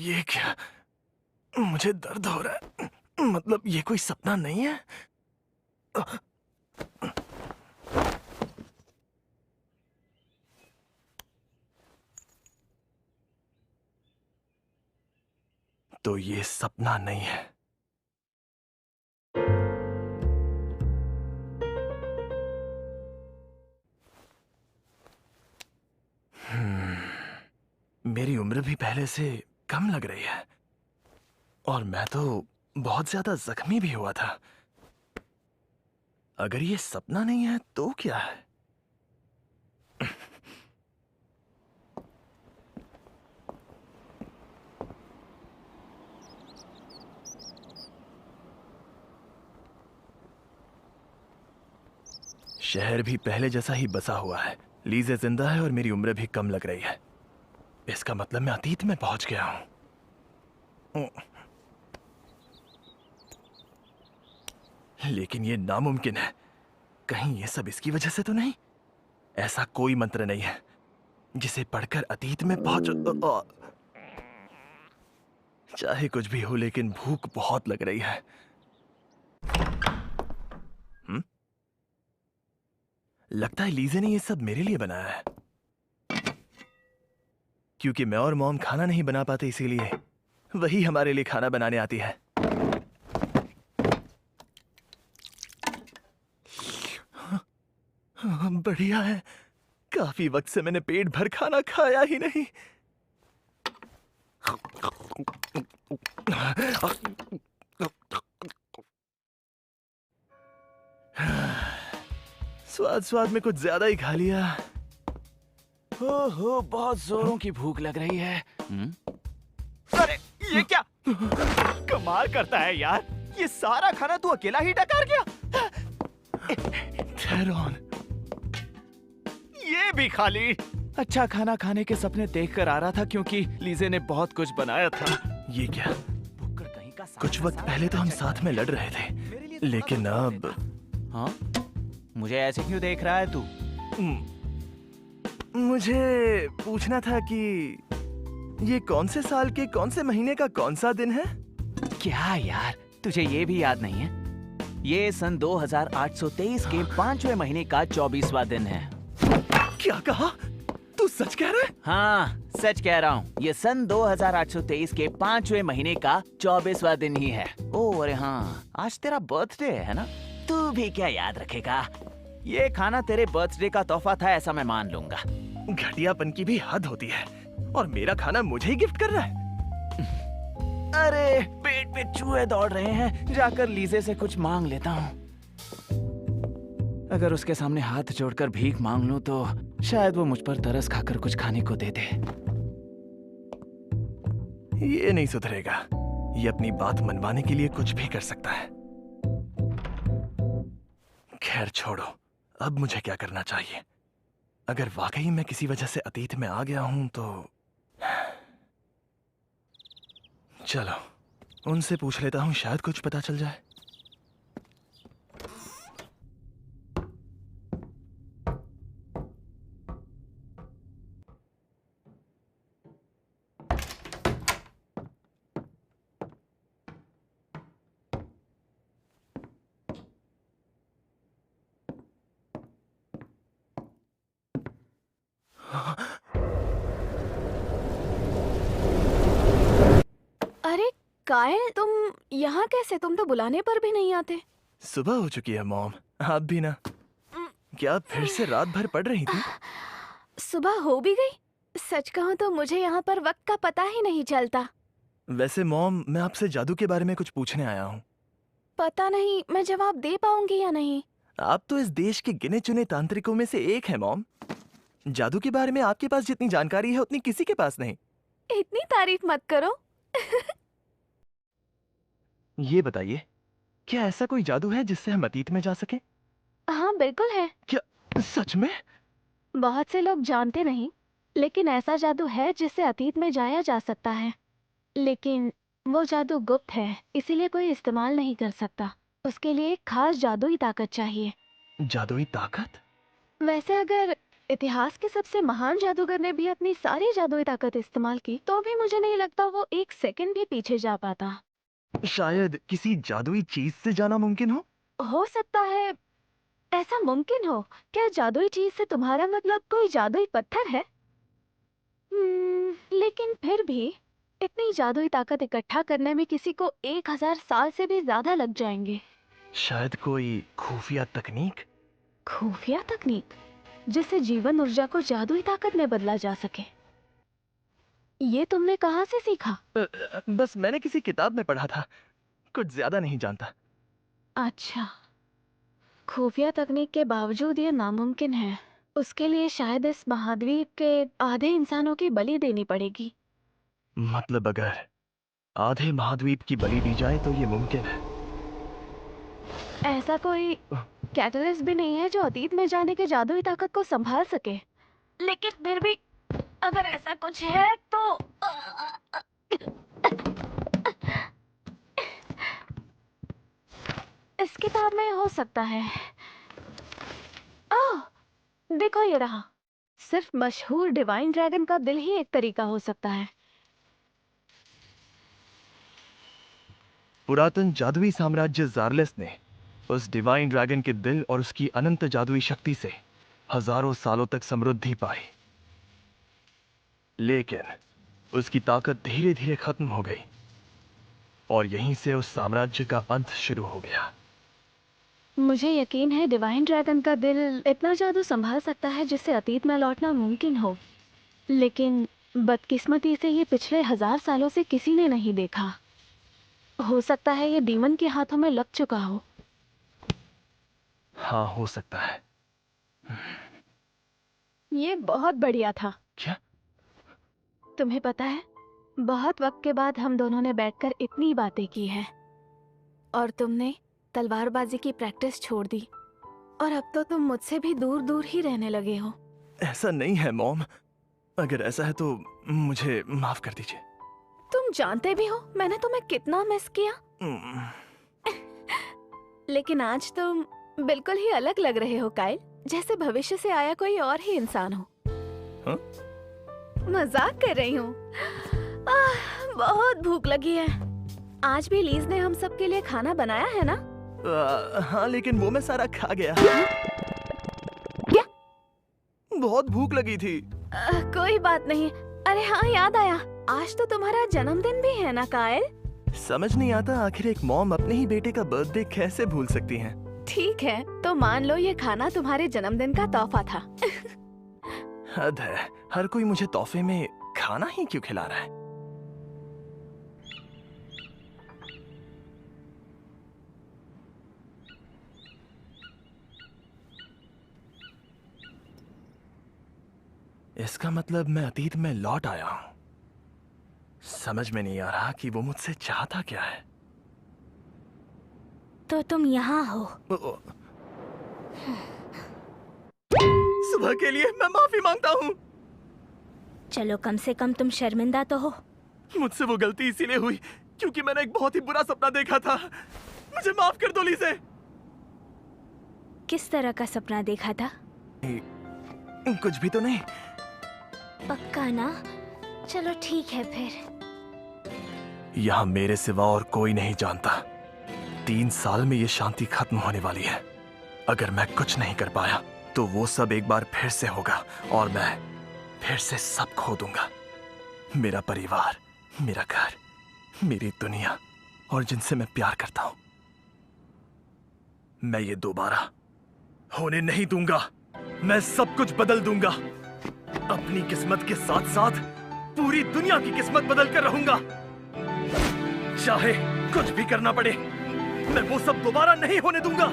ये क्या? मुझे दर्द हो रहा है। मतलब ये कोई सपना नहीं है? तो ये सपना नहीं है। मेरी उम्र भी पहले से कम लग रही है और मैं तो बहुत ज्यादा जख्मी भी हुआ था। अगर ये सपना नहीं है तो क्या है? शहर भी पहले जैसा ही बसा हुआ है। लीज़े जिंदा है और मेरी उम्र भी कम लग रही है। इसका मतलब मैं अतीत में पहुंच गया हूं। लेकिन ये नामुमकिन है। कहीं ये सब इसकी वजह से तो नहीं? ऐसा कोई मंत्र नहीं है जिसे पढ़कर अतीत में पहुंच। चाहे कुछ भी हो, लेकिन भूख बहुत लग रही है। लगता है लीज़े ने ये सब मेरे लिए बनाया है। क्योंकि मैं और मॉम खाना नहीं बना पाते, इसीलिए वही हमारे लिए खाना बनाने आती है। बढ़िया है। काफी वक्त से मैंने पेट भर खाना खाया ही नहीं। स्वाद स्वाद में कुछ ज्यादा ही खा लिया। ओहो, बहुत जोरों की भूख लग रही है। अरे ये क्या? कमाल करता है यार, ये सारा खाना तू अकेला ही डकार गया। थेरॉन, ये भी खाली। अच्छा खाना खाने के सपने देखकर आ रहा था क्योंकि लीज़े ने बहुत कुछ बनाया था। ये क्या? भुक्कड़ कहीं का कुछ वक्त पहले तो हम साथ में लड़ रहे थे, लेकिन अब हाँ? मुझे ऐसे क्यों देख रहा है तू? मुझे पूछना था कि ये कौन से साल के कौन से महीने का कौन सा दिन है? क्या यार, तुझे ये भी याद नहीं है? ये सन 2823 के 5वें महीने का 24वां दिन है। क्या कहा? तू सच कह रहा है? हाँ, सच कह रहा हूँ। ये सन 2823 के 5वें महीने का 24वां दिन ही है। ओह अरे हाँ, आज तेरा बर्थडे है ना? तू भी क्या याद रखेगा? ये खाना तेरे बर्थडे का तोहफा था, ऐसा मैं मान लूंगा। घटियापन की भी हद होती है। और मेरा खाना मुझे ही गिफ्ट कर रहा है? अरे पेट में चूहे दौड़ रहे हैं, जाकर लीज़े से कुछ मांग लेता हूँ। अगर उसके सामने हाथ जोड़कर भीख मांग लूं तो शायद वो मुझ पर तरस खाकर कुछ खाने को दे दे। ये नहीं सुधरेगा। ये अपनी बात मनवाने के लिए कुछ भी कर सकता है। खैर छोड़ो, अब मुझे क्या करना चाहिए? अगर वाकई मैं किसी वजह से अतीत में आ गया हूं तो चलो उनसे पूछ लेता हूं, शायद कुछ पता चल जाए। अरे कायल, तुम यहाँ कैसे? तुम तो बुलाने पर भी नहीं आते। सुबह हो चुकी है मॉम, आप भी ना। क्या फिर से रात भर पढ़ रही थी? सुबह हो भी गई? सच कहूँ तो मुझे यहाँ पर वक्त का पता ही नहीं चलता। वैसे मॉम, मैं आपसे जादू के बारे में कुछ पूछने आया हूँ। पता नहीं मैं जवाब दे पाऊंगी या नहीं। आप तो इस देश के गिने चुने तांत्रिकों में से एक है मॉम। जादू के बारे में आपके पास जितनी जानकारी है उतनी किसी के पास नहीं। इतनी तारीफ मत करो। ये बताइए, क्या ऐसा कोई जादू है जिससे हम अतीत में जा सके? हाँ बिल्कुल है। क्या सच में? बहुत से लोग जानते नहीं, लेकिन ऐसा जादू है जिससे अतीत में जाया जा सकता है। लेकिन वो जादू गुप्त है, इसीलिए कोई इस्तेमाल नहीं कर सकता। उसके लिए एक खास जादुई ताकत चाहिए। जादुई ताकत? वैसे अगर इतिहास के सबसे महान जादूगर ने भी अपनी सारी जादुई ताकत इस्तेमाल की, तो भी मुझे नहीं लगता वो एक सेकंड भी पीछे जा पाता। शायद किसी जादुई चीज से जाना मुमकिन हो। सकता है ऐसा मुमकिन हो। क्या जादुई चीज से तुम्हारा मतलब कोई जादुई पत्थर है? लेकिन फिर भी इतनी जादुई ताकत इकट्ठा करने में किसी को 1000 साल से भी ज्यादा लग जाएंगे। शायद कोई खुफिया तकनीक। खुफिया तकनीक जिससे जीवन ऊर्जा को जादुई ताकत में बदला जा सके। ये तुमने कहाँ से सीखा? बस मैंने किसी किताब में पढ़ा था, कुछ ज्यादा नहीं जानता। अच्छा, खुफिया तकनीक के बावजूद ये नामुमकिन है। उसके लिए शायद इस महाद्वीप के आधे इंसानों की बलि देनी पड़ेगी। मतलब अगर आधे महाद्वीप की बलि दी जाए तो ये मुमकिन है। ऐसा कोई कैटलिस्ट भी नहीं है जो अतीत में जाने के जादुई ताकत को संभाल सके। लेकिन फिर भी अगर ऐसा कुछ है तो इस किताब में हो सकता है। ओह, देखो ये रहा। सिर्फ मशहूर डिवाइन ड्रैगन का दिल ही एक तरीका हो सकता है। पुरातन जादुई साम्राज्य ज़ारलेस ने उस डिवाइन ड्रैगन के दिल और उसकी अनंत जादुई शक्ति से हजारों सालों तक समृद्धि पाई, लेकिन उसकी ताकत धीरे धीरे खत्म हो गई और यहीं से उस साम्राज्य का अंत शुरू हो गया। मुझे यकीन है डिवाइन ड्रैगन का दिल इतना जादू संभाल सकता है जिससे अतीत में लौटना मुमकिन हो, लेकिन बदकिस्मती से ये पिछले 1000 सालों से किसी ने नहीं देखा। हो सकता है ये डीमन के हाथों में लग चुका हो। हाँ, हो सकता है। ये बहुत बढ़िया था। क्या? तुम्हें पता है, बहुत वक्त के बाद हम दोनों ने बैठकर इतनी बातें की हैं। और तुमने तलवारबाजी की प्रैक्टिस छोड़ दी और अब तो तुम मुझसे भी दूर दूर ही रहने लगे हो। ऐसा नहीं है मॉम, अगर ऐसा है तो मुझे माफ कर दीजिए। तुम जानते भी हो मैंने तुम्हें कितना मिस किया। लेकिन आज तुम बिल्कुल ही अलग लग रहे हो काइल, जैसे भविष्य से आया कोई और ही इंसान हो। हाँ? मजाक कर रही हूँ। बहुत भूख लगी है। आज भी लीज ने हम सब के लिए खाना बनाया है ना? हाँ, लेकिन वो मैं सारा खा गया। क्या? बहुत भूख लगी थी। कोई बात नहीं। अरे हाँ, याद आया, आज तो तुम्हारा जन्मदिन भी है ना काइल? समझ नहीं आता आखिर एक मॉम अपने ही बेटे का बर्थडे कैसे भूल सकती हैं। ठीक है, तो मान लो ये खाना तुम्हारे जन्मदिन का तोहफा था। हद है, हर कोई मुझे तोहफे में खाना ही क्यों खिला रहा है? इसका मतलब मैं अतीत में लौट आया हूं। समझ में नहीं आ रहा कि वो मुझसे चाहता क्या है। तो तुम यहाँ हो। सुबह के लिए मैं माफी मांगता हूँ। चलो, कम से कम तुम शर्मिंदा तो हो। मुझसे वो गलती इसीलिए हुई क्योंकि मैंने एक बहुत ही बुरा सपना देखा था। मुझे माफ कर दो लीज़े। किस तरह का सपना देखा था? कुछ भी तो नहीं। पक्का ना? चलो ठीक है फिर। यहाँ मेरे सिवा और कोई नहीं जानता। 3 साल में ये शांति खत्म होने वाली है। अगर मैं कुछ नहीं कर पाया तो वो सब एक बार फिर से होगा और मैं फिर से सब खो दूंगा। मेरा परिवार, मेरा घर, मेरी दुनिया और जिनसे मैं प्यार करता हूं। मैं ये दोबारा होने नहीं दूंगा। मैं सब कुछ बदल दूंगा। अपनी किस्मत के साथ साथ पूरी दुनिया की किस्मत बदल कर रहूंगा। चाहे कुछ भी करना पड़े, मैं वो सब दोबारा नहीं होने दूंगा।